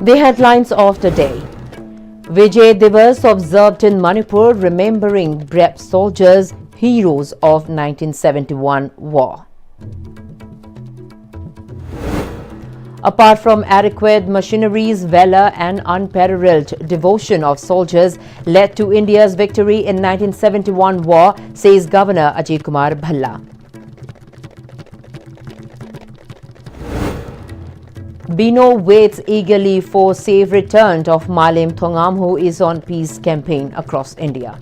The headlines of the day. Vijay Divas observed in Manipur, remembering brave soldiers, heroes of 1971 war. Apart from adequate machineries, valor and unparalleled devotion of soldiers led to India's victory in 1971 war, says Governor Ajit Kumar Bhalla. Bino waits eagerly for safe return of Malim Thongam, who is on peace campaign across India.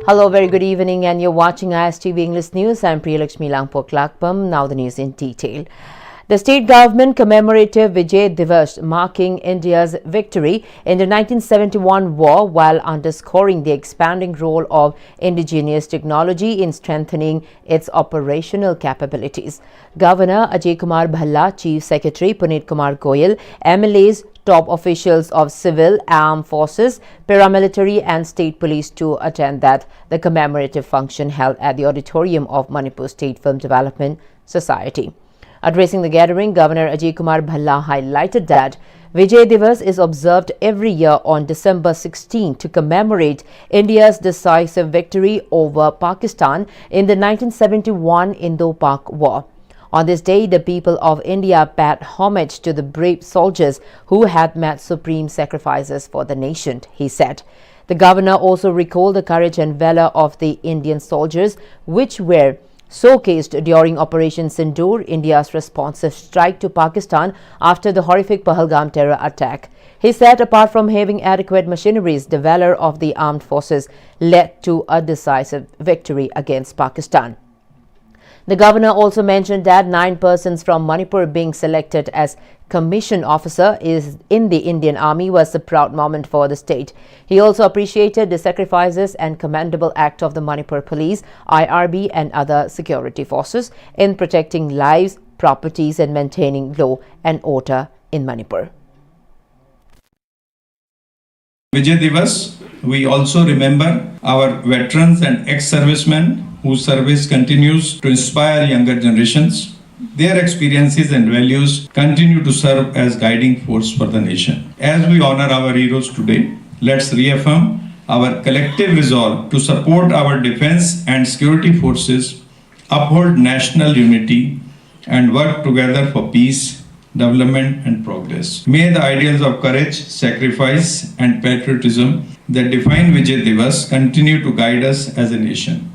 Hello, very good evening, and you're watching ISTV English News. I'm Priyalakshmi Langpoklakpam. Now the news in detail. The state government commemorated Vijay Divas, marking India's victory in the 1971 war while underscoring the expanding role of indigenous technology in strengthening its operational capabilities. Governor Ajay Kumar Bhalla, Chief Secretary Puneet Kumar Goyal, MLAs, top officials of civil, armed forces, paramilitary and state police to attend the commemorative function held at the auditorium of Manipur State Film Development Society. Addressing the gathering, Governor Ajay Kumar Bhalla highlighted that Vijay Divas is observed every year on December 16 to commemorate India's decisive victory over Pakistan in the 1971 Indo-Pak War. On this day, the people of India paid homage to the brave soldiers who had made supreme sacrifices for the nation, he said. The governor also recalled the courage and valor of the Indian soldiers, which were showcased during Operation Sindoor, India's responsive strike to Pakistan after the horrific Pahalgam terror attack. He said apart from having adequate machineries, the valor of the armed forces led to a decisive victory against Pakistan. The governor also mentioned that 9 persons from Manipur being selected as commissioned officer in the Indian Army was a proud moment for the state. He also appreciated the sacrifices and commendable act of the Manipur Police, IRB and other security forces in protecting lives, properties and maintaining law and order in Manipur. Vijay Divas, we also remember our veterans and ex-servicemen whose service continues to inspire younger generations. Their experiences and values continue to serve as guiding force for the nation. As we honor our heroes today, let's reaffirm our collective resolve to support our defense and security forces, uphold national unity, and work together for peace, development, and progress. May the ideals of courage, sacrifice, and patriotism that define Vijay Divas continue to guide us as a nation.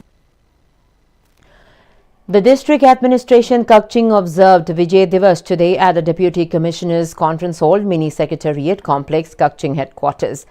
The district administration Kakching observed Vijay Divas today at the Deputy Commissioner's Conference Hall, Mini Secretariat Complex, Kakching headquarters.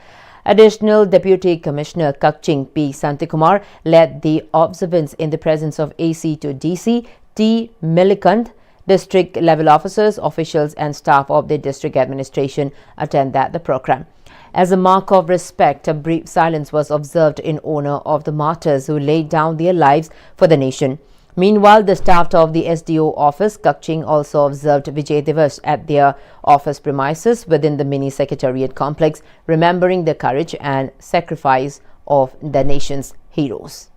Additional Deputy Commissioner Kakching P. Santikumar led the observance in the presence of AC to DC, T. Milikant. District level officers, officials and staff of the district administration attended the program. As a mark of respect, a brief silence was observed in honor of the martyrs who laid down their lives for the nation. Meanwhile, the staff of the SDO office, Kakching, also observed Vijay Divas at their office premises within the mini secretariat complex, remembering the courage and sacrifice of the nation's heroes.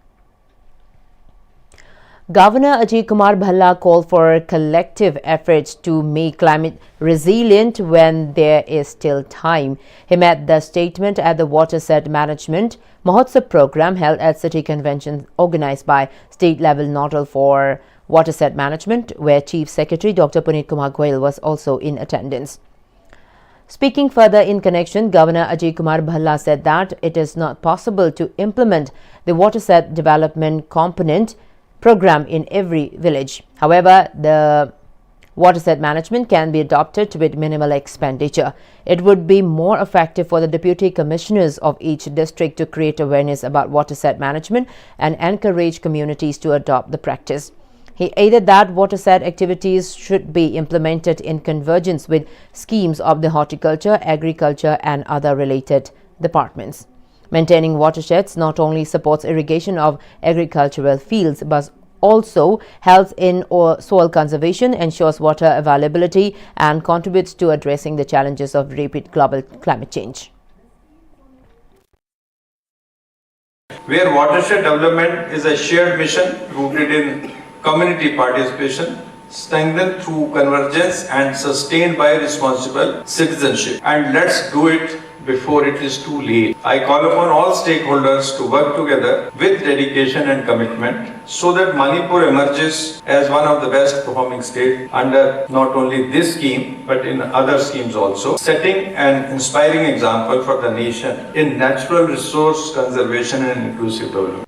Governor Ajay Kumar Bhalla called for collective efforts to make climate resilient when there is still time. He made the statement at the Watershed Management Mahotsav program held at City Convention organized by State Level Nodal for Watershed Management, where Chief Secretary Dr. Puneet Kumar Goyal was also in attendance. Speaking further in connection, Governor Ajay Kumar Bhalla said that it is not possible to implement the watershed development component program in every village. However, the watershed management can be adopted with minimal expenditure. It would be more effective for the deputy commissioners of each district to create awareness about watershed management and encourage communities to adopt the practice. He added that watershed activities should be implemented in convergence with schemes of the horticulture, agriculture and other related departments. Maintaining watersheds not only supports irrigation of agricultural fields but also helps in soil conservation, ensures water availability and contributes to addressing the challenges of rapid global climate change. Where watershed development is a shared mission rooted in community participation, strengthened through convergence and sustained by responsible citizenship. And let's do it before it is too late. I call upon all stakeholders to work together with dedication and commitment so that Manipur emerges as one of the best performing states under not only this scheme but in other schemes also, setting an inspiring example for the nation in natural resource conservation and inclusive development.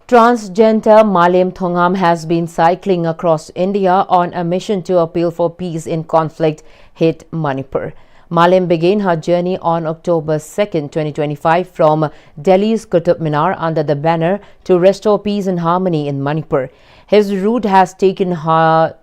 Transgender Malem Thongam has been cycling across India on a mission to appeal for peace in conflict-hit Manipur. Malem began her journey on October 2nd, 2025 from Delhi's Qutub Minar under the banner to restore peace and harmony in Manipur. Her route has taken her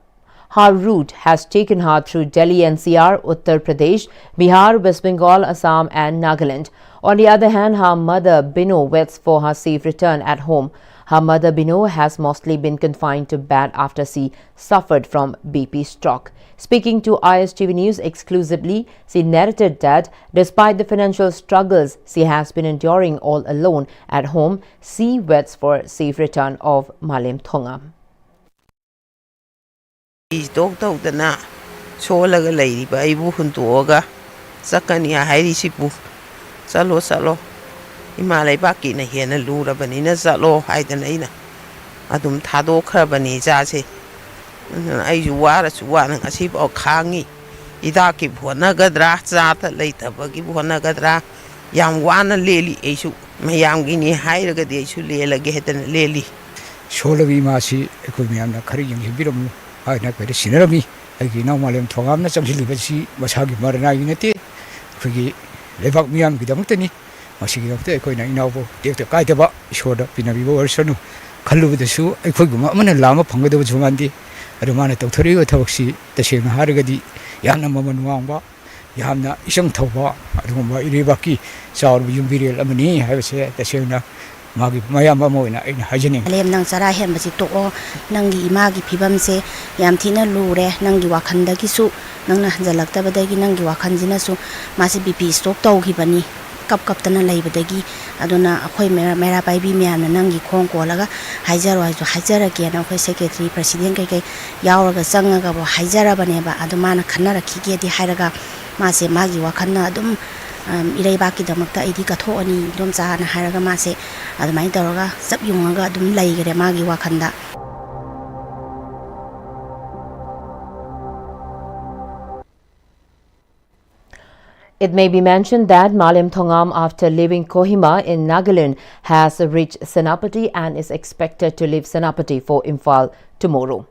through Delhi NCR, Uttar Pradesh, Bihar, West Bengal, Assam and Nagaland. On the other hand, her mother Bino waits for her safe return at home. Her mother Bino has mostly been confined to bed after she suffered from BP stroke. Speaking to ISTV News exclusively, she narrated that despite the financial struggles she has been enduring all alone at home, she waits for safe return of Malem Thongam. Salo Imalay baki na hiena lura bani na zalo haidana ina adum thado khrabani jase ai juwara chuwana asi ba khangi ida ki bhona gadra chata leita bagi bhona gadra yam wana leli eisu mayam gi ni hairaga de eisu lelage hetan leli sholagi masi ekoi miyam na khari yang hibiram ai na kare sinarami ai gi na Malem Thongam na chamjili basi masagi marna inate khigi lebak miyam gi damtani masigi dakte ekoi na inabo tekte kaitaba ishoda pinabi bo warsanu khallubudasu ekoi guma amana lama phangada jumandi adumana tawthori ga thabaksi tasena haragadi yana maman wangba yamna isang thawba adumba iribaki chawru yumbirel amani haibase tasena magi mayam amoina ina hajani lem nang chara hen basi to o nangi imagi phibam se yam thina lure nangi wakhanda gi su nangna hanjalakta badagi nangi wakhanjina su masi bp stock taw gi bani kap tana laibadagi aduna akhoi mera pai bi myamna nangi khong ko laga haijaro hajara ke na akhoi secretary president kai yauraga changaga bo haijara bane ba adumana khanna rakhi ge di hairaga mase magi wakhanna adum irei baki damakta idi ka thoani dom cha na hairaga mase adumai tawraga sab yungaga adum laigare magi wakhanda. It may be mentioned that Malem Thongam, after leaving Kohima in Nagaland, has reached Senapati and is expected to leave Senapati for Imphal tomorrow.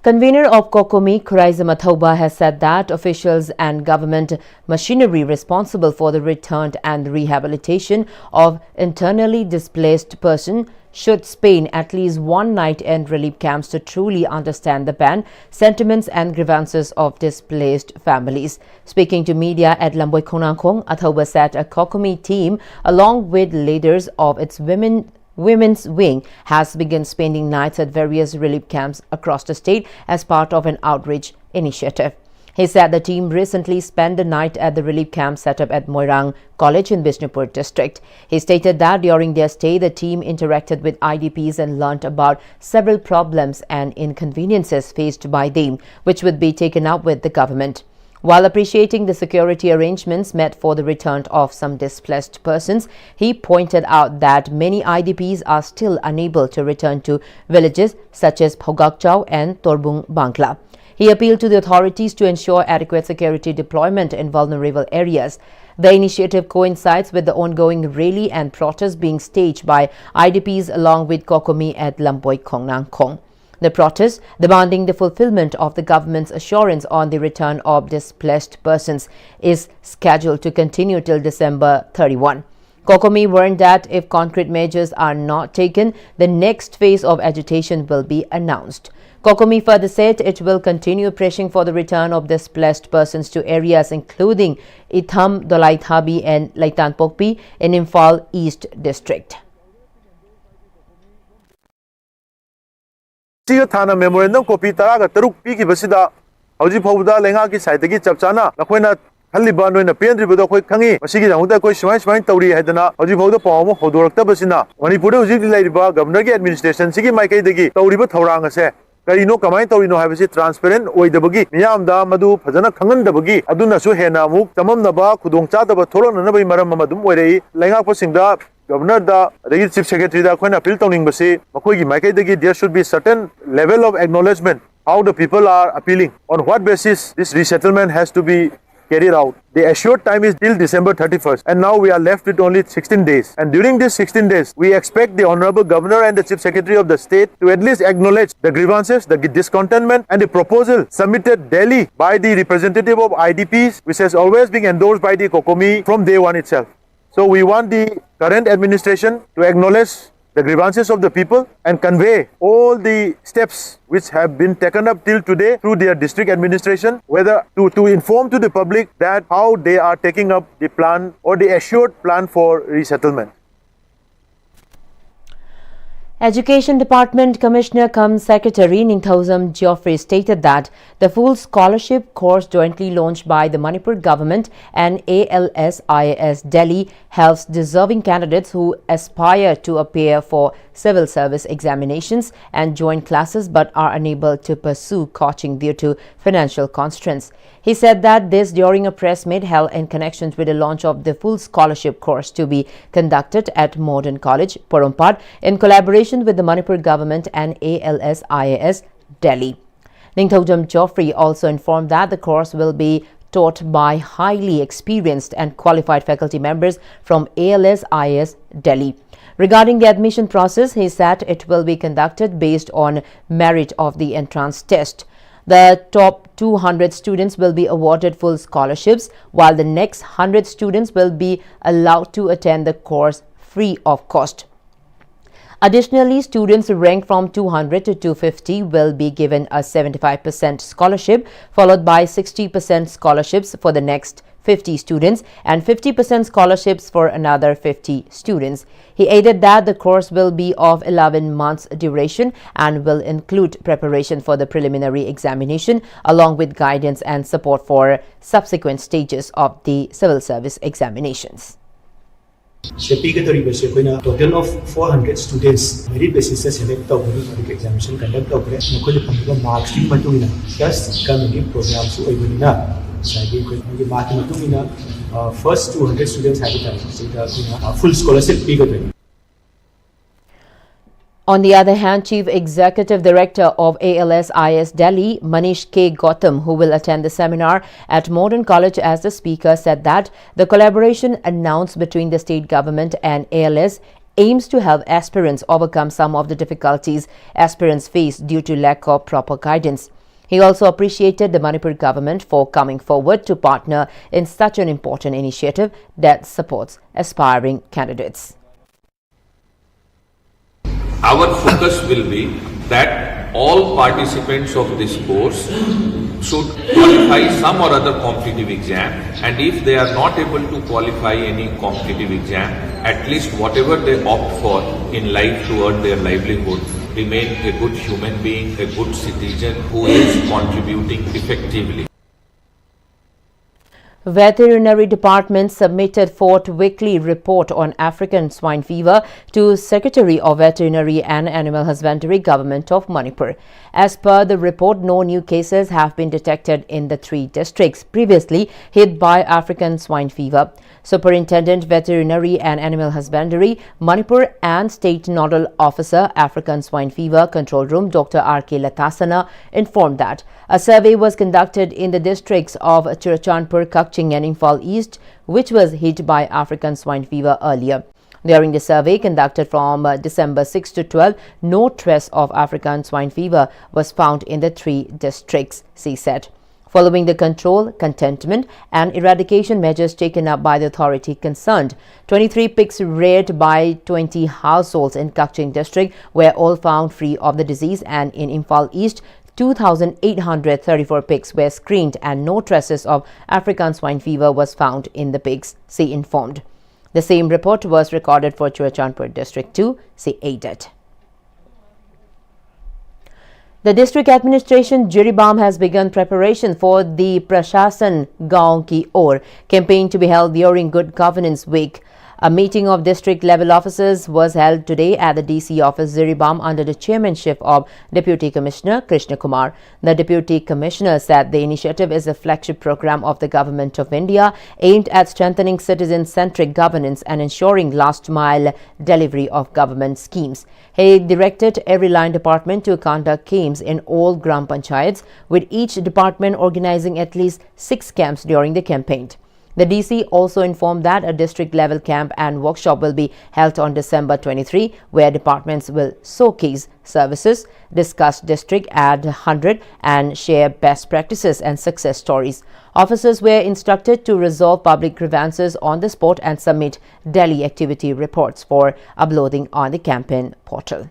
Convener of Kokomi, Kuraiza Mathoba, has said that officials and government machinery responsible for the return and rehabilitation of internally displaced persons should spend at least one night in relief camps to truly understand the pain, sentiments and grievances of displaced families. Speaking to media at Lamboy Khonangkhong, Athoba said a Kokomi team, along with leaders of its Women's Wing, has begun spending nights at various relief camps across the state as part of an outreach initiative. He said the team recently spent the night at the relief camp set up at Moirang College in Bishnupur district. He stated that during their stay, the team interacted with IDPs and learnt about several problems and inconveniences faced by them, which would be taken up with the government. While appreciating the security arrangements met for the return of some displaced persons, he pointed out that many IDPs are still unable to return to villages such as Phogakchau and Torbung Bangla. He appealed to the authorities to ensure adequate security deployment in vulnerable areas. The initiative coincides with the ongoing rally and protest being staged by IDPs along with Kokomi at Lamboy Khonangkhong. The protest, demanding the fulfillment of the government's assurance on the return of displaced persons, is scheduled to continue till December 31. Kokomi warned that if concrete measures are not taken, the next phase of agitation will be announced. Kokomi further said it will continue pressing for the return of displaced persons to areas including Itham, Dolaithabi and Laitanpokpi in Imphal East District. Memorandum copy Taraga Taruk Piki Basida, Auji Pauda, Lenga ki Saitaki Chapchana, Lakwena Haliba no na pendribudo koi khangi masigi jamuda koi smai tauri haidana hoji bauda pawmo hodoraktabasina Manipur hojik laiba governor ki administration sigi maikai dagi tauriba thorang ase karino kamai taurino haibasi transparent oidabagi miyamda madu phajana khangandabagi aduna su hena muk tamamnaba khudongchadaba tholonanabai maram amadum oirei laingak pasingda Governor da Chief Secretary da khoi na appeal tawningbasi makoi gi maikai dagi there should be certain level of acknowledgement how the people are appealing on what basis this resettlement has to be carried out. The assured time is till December 31st and now we are left with only 16 days. And during these 16 days, we expect the Honorable Governor and the Chief Secretary of the State to at least acknowledge the grievances, the discontentment and the proposal submitted daily by the representative of IDPs, which has always been endorsed by the COCOMI from day one itself. So we want the current administration to acknowledge the grievances of the people and convey all the steps which have been taken up till today through their district administration, whether to inform to the public that how they are taking up the plan or the assured plan for resettlement. Education Department Commissioner cum Secretary Ningthausam Geoffrey stated that the full scholarship course jointly launched by the Manipur government and ALS-IAS Delhi helps deserving candidates who aspire to appear for civil service examinations and join classes but are unable to pursue coaching due to financial constraints. He said that this during a press meet held in connection with the launch of the full scholarship course to be conducted at Modern College, Porumpad, in collaboration with the Manipur government and ALS-IAS Delhi. Ningthausam Geoffrey also informed that the course will be taught by highly experienced and qualified faculty members from ALS-IAS Delhi. Regarding the admission process, he said it will be conducted based on merit of the entrance test. The top 200 students will be awarded full scholarships, while the next 100 students will be allowed to attend the course free of cost. Additionally, students ranked from 200 to 250 will be given a 75% scholarship, followed by 60% scholarships for the next 50 students and 50% scholarships for another 50 students. He added that the course will be of 11 months duration and will include preparation for the preliminary examination along with guidance and support for subsequent stages of the civil service examinations. Total of 400 students merit basis select examination conduct marks plus community programs first 200 students have full scholarship. On the other hand, Chief Executive Director of ALS-IAS Delhi, Manish K. Gautam, who will attend the seminar at Modern College as the speaker, said that the collaboration announced between the state government and ALS aims to help aspirants overcome some of the difficulties aspirants face due to lack of proper guidance. He also appreciated the Manipur government for coming forward to partner in such an important initiative that supports aspiring candidates. Our focus will be that all participants of this course should qualify some or other competitive exam, and if they are not able to qualify any competitive exam, at least whatever they opt for in life to earn their livelihood, remain a good human being, a good citizen who is contributing effectively. Veterinary Department submitted fourth weekly report on African swine fever to Secretary of Veterinary and Animal Husbandry Government of Manipur. As per the report, no new cases have been detected in the 3 districts previously hit by African swine fever. Superintendent Veterinary and Animal Husbandry, Manipur and State Nodal Officer, African Swine Fever Control Room, Dr. R.K. Latasana, informed that a survey was conducted in the districts of Churachandpur, Kakching and Imphal East, which was hit by African swine fever earlier. During the survey conducted from December 6 to 12, no trace of African swine fever was found in the 3 districts, she said. Following the control, containment and eradication measures taken up by the authority concerned, 23 pigs reared by 20 households in Kakching district were all found free of the disease, and in Imphal East, 2,834 pigs were screened and no traces of African swine fever was found in the pigs, she informed. The same report was recorded for Churachandpur district too, she added. The district administration Jiribam has begun preparation for the Prashasan Gaon Ki Or campaign to be held during Good Governance Week. A meeting of district level officers was held today at the DC office Jiribam under the chairmanship of Deputy Commissioner Krishna Kumar. The Deputy Commissioner said the initiative is a flagship program of the Government of India aimed at strengthening citizen-centric governance and ensuring last-mile delivery of government schemes. He directed every line department to conduct camps in all Gram Panchayats, with each department organizing at least 6 camps during the campaign. The DC also informed that a district-level camp and workshop will be held on December 23, where departments will showcase services, discuss district at 100 and share best practices and success stories. Officers were instructed to resolve public grievances on the spot and submit daily activity reports for uploading on the campaign portal.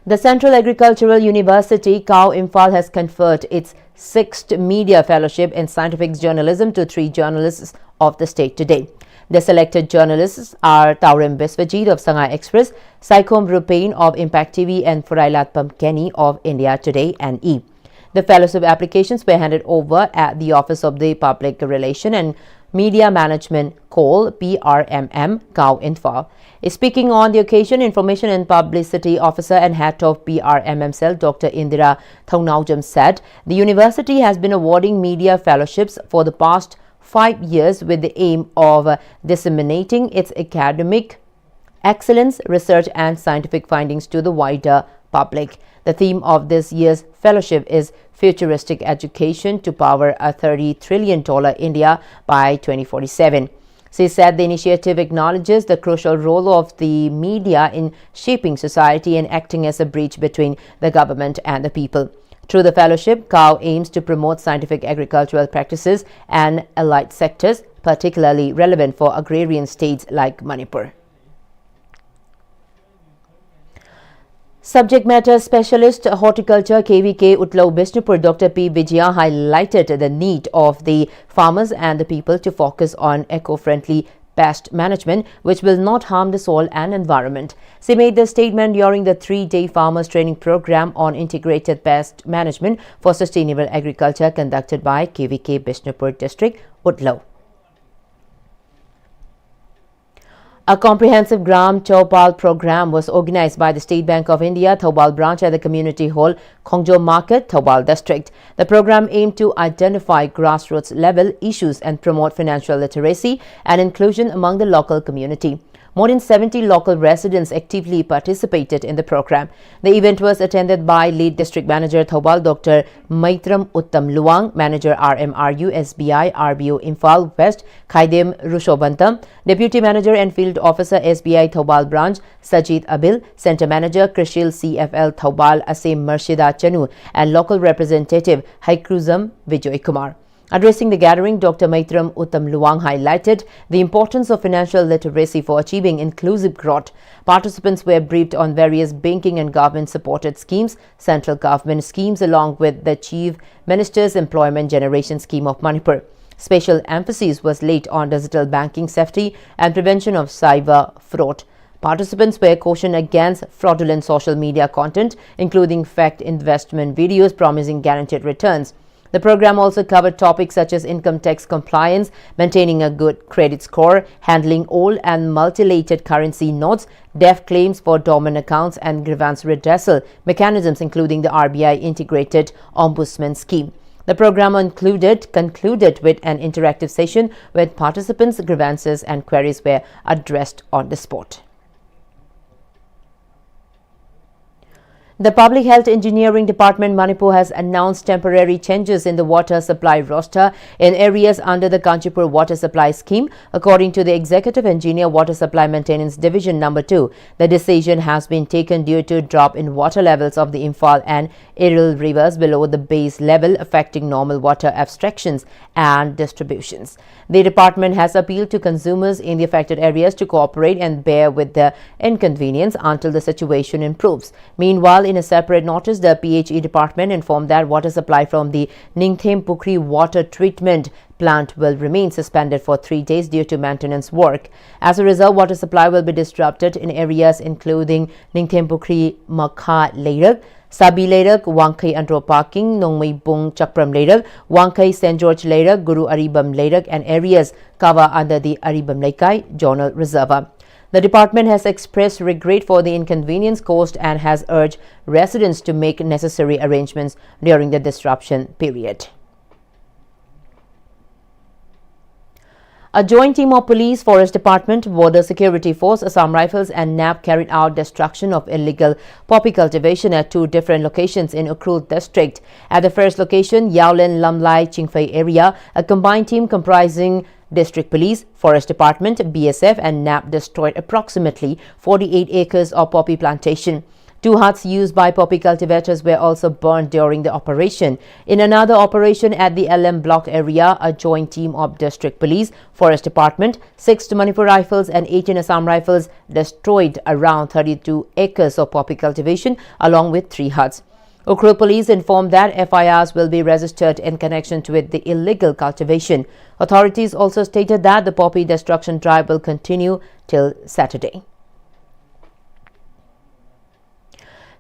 The Central Agricultural University, KAU Imphal, has conferred its 6th Media Fellowship in Scientific Journalism to 3 journalists of the state today. The selected journalists are Taurim Biswajit of Sangha Express, Saikom Rupain of Impact TV and Furailat Pamkeni of India Today and E. The fellowship applications were handed over at the Office of the Public Relation and Media Management Call PRMM KAU Imphal. Speaking on the occasion, Information and Publicity Officer and Head of PRMM Cell, Dr. Indira Thongnaujam, said the university has been awarding media fellowships for the past 5 years with the aim of disseminating its academic excellence, research and scientific findings to the wider public. The theme of this year's fellowship is Futuristic Education to Power a $30 trillion India by 2047. She said the initiative acknowledges the crucial role of the media in shaping society and acting as a bridge between the government and the people. Through the fellowship, KAU aims to promote scientific agricultural practices and allied sectors, particularly relevant for agrarian states like Manipur. Subject matter specialist horticulture KVK Utlau Bishnupur Dr. P. Vijaya highlighted the need of the farmers and the people to focus on eco-friendly pest management, which will not harm the soil and environment. She made the statement during the 3-day farmers training program on integrated pest management for sustainable agriculture conducted by KVK Bishnupur District, Utlau. A comprehensive Gram Chowpal program was organized by the State Bank of India, Thoubal branch at the Community Hall, Khongjo Market, Thoubal district. The program aimed to identify grassroots level issues and promote financial literacy and inclusion among the local community. More than 70 local residents actively participated in the program. The event was attended by Lead District Manager Thoubal Dr. Maitram Uttam Luang, Manager RMRU SBI RBO Imphal West Khaidem Rushobantam, Deputy Manager and Field Officer SBI Thoubal Branch Sajid Abil, Center Manager Krishil CFL Thoubal Asim Murshida Chanu and local representative Haikruzam Vijay Kumar. Addressing the gathering, Dr. Maitram Uttam Luang highlighted the importance of financial literacy for achieving inclusive growth. Participants were briefed on various banking and government-supported schemes, central government schemes along with the Chief Minister's Employment Generation Scheme of Manipur. Special emphasis was laid on digital banking safety and prevention of cyber fraud. Participants were cautioned against fraudulent social media content, including fake investment videos promising guaranteed returns. The program also covered topics such as income tax compliance, maintaining a good credit score, handling old and multilayered currency notes, debt claims for dormant accounts and grievance redressal mechanisms, including the RBI Integrated Ombudsman Scheme. The program concluded with an interactive session where participants' grievances and queries were addressed on the spot. The Public Health Engineering Department Manipur has announced temporary changes in the water supply roster in areas under the Kanchipur Water Supply Scheme. According to the Executive Engineer, Water Supply Maintenance Division No. 2, the decision has been taken due to a drop in water levels of the Imphal and Iril rivers below the base level, affecting normal water abstractions and distributions. The department has appealed to consumers in the affected areas to cooperate and bear with the inconvenience until the situation improves. Meanwhile, in a separate notice, the PHE department informed that water supply from the Ningthem Pukri water treatment plant will remain suspended for 3 days due to maintenance work. As a result, water supply will be disrupted in areas including Ningthem Pukri Makha Leirak, Sabi Leirak, Wangkai Andro Parking, Nongmei Bung Chakpram Leirak, Wangkai St. George Leirak, Guru Aribam Leirak, and areas cover under the Aribam Laikai Zonal Reserve. The department has expressed regret for the inconvenience caused and has urged residents to make necessary arrangements during the disruption period. A joint team of Police, Forest Department, Border Security Force, Assam Rifles and NAP carried out destruction of illegal poppy cultivation at 2 different locations in Ukhrul district. At the first location, Yaolin Lamlai Chingfei area, a combined team comprising District Police, Forest Department, BSF and NAP destroyed approximately 48 acres of poppy plantation. 2 huts used by poppy cultivators were also burned during the operation. In another operation at the LM block area, a joint team of District Police, Forest Department, 6 Manipur Rifles and 18 Assam Rifles destroyed around 32 acres of poppy cultivation along with 3 huts. Ukhrul Police informed that FIRs will be registered in connection with the illegal cultivation. Authorities also stated that the poppy destruction drive will continue till Saturday.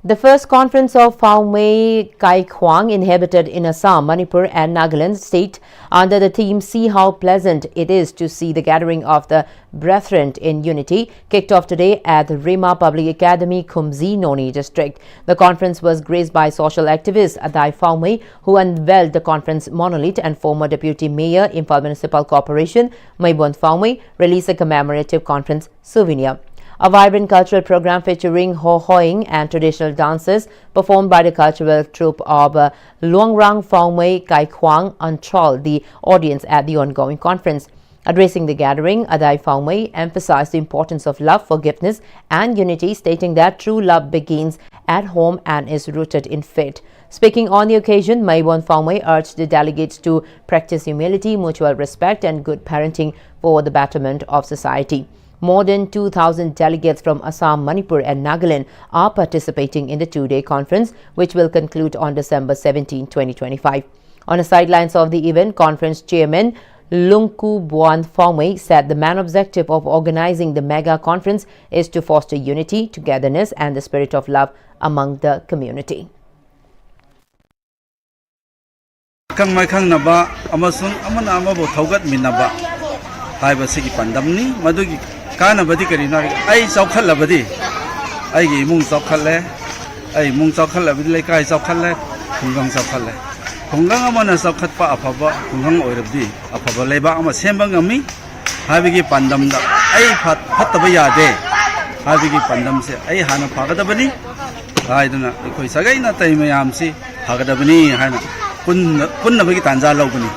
The first conference of Phawmei Kai Khwang inhabited in Assam, Manipur and Nagaland state under the theme "See How Pleasant It Is to See the Gathering of the Brethren in Unity" kicked off today at the Rima Public Academy, Khumzi, Noni district. The conference was graced by social activist Adai Phawmei, who unveiled the conference monolith, and former Deputy Mayor, Imphal Municipal Corporation, Maibon Phawmei, released a commemorative conference souvenir. A vibrant cultural program featuring ho-hoing and traditional dances performed by the cultural troupe of Luangrang Phawmei Kai Khwang enthralled the audience at the ongoing conference. Addressing the gathering, Adai Phawmei emphasized the importance of love, forgiveness and unity, stating that true love begins at home and is rooted in faith. Speaking on the occasion, Maibon Phawmei urged the delegates to practice humility, mutual respect and good parenting for the betterment of society. More than 2,000 delegates from Assam, Manipur and Nagaland are participating in the 2-day conference, which will conclude on December 17, 2025. On the sidelines of the event, conference chairman Lungku Buan Phawmei said the main objective of organizing the mega conference is to foster unity, togetherness and the spirit of love among the community. Kanabadi karina ai chawkhalabadi ai gi mung chawkhalle ai mung chawkhalabadi lekai chawkhalle khungang chawkhalle khungang amana chawkhatpa afaba khungang oirabdi afaba leba ama semba ngami habigi pandamda ai phattaba yade habigi pandam se ai hana phagadabani haiduna koi sagaina taimayam si phagadabani hana punnabagi tanja lobani.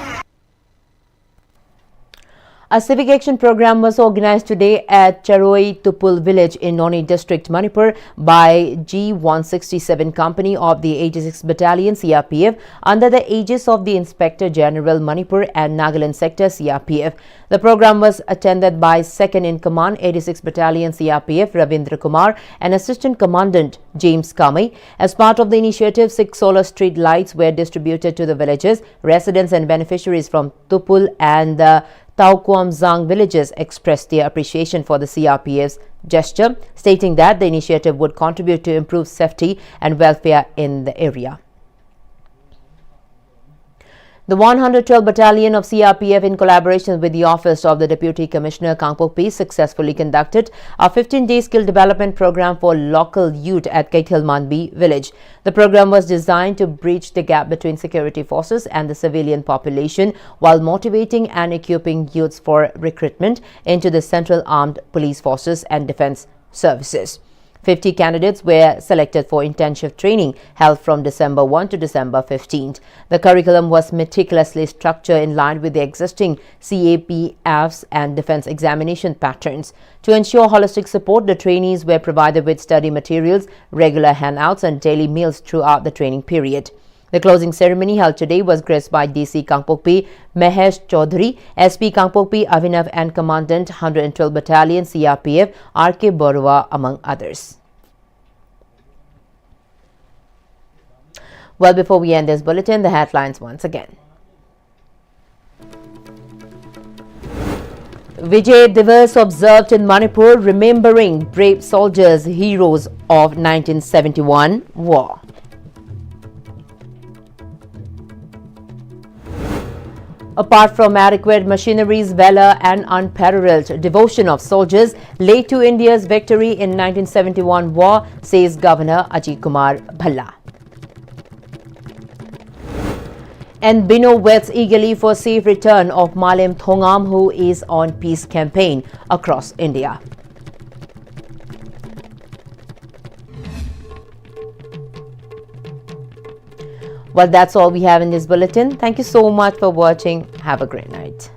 A civic action program was organized today at Charoi Tupul village in Noni district, Manipur by G167 company of the 86th Battalion CRPF under the aegis of the Inspector General Manipur and Nagaland Sector CRPF. The program was attended by Second in Command 86th Battalion CRPF Ravindra Kumar and Assistant Commandant James Kamai. As part of the initiative, 6 solar street lights were distributed to the villagers. Residents and beneficiaries from Tupul and the Taukwamzang villages expressed their appreciation for the CRPF's gesture, stating that the initiative would contribute to improve safety and welfare in the area. The 112 Battalion of CRPF, in collaboration with the Office of the Deputy Commissioner Kangpokpi, successfully conducted a 15-day skill development program for local youth at Kaithilmanbi village. The program was designed to bridge the gap between security forces and the civilian population while motivating and equipping youths for recruitment into the Central Armed Police Forces and Defence Services. 50 candidates were selected for intensive training held from December 1 to December 15th. The curriculum was meticulously structured in line with the existing CAPFs and defense examination patterns. To ensure holistic support, the trainees were provided with study materials, regular handouts and daily meals throughout the training period. The closing ceremony held today was graced by DC Kangpokpi Mahesh Chaudhary, SP Kangpokpi Avinav and Commandant 112 Battalion CRPF RK Borua among others. Well, before we end this bulletin, the headlines once again. Vijay Divas observed in Manipur, remembering brave soldiers, heroes of 1971 war. Apart from adequate machineries, valor and unparalleled devotion of soldiers led to India's victory in 1971 war, says Governor Ajit Kumar Bhalla. And Bino waits eagerly for safe return of Malim Thongam, who is on peace campaign across India. Well, that's all we have in this bulletin. Thank you so much for watching. Have a great night.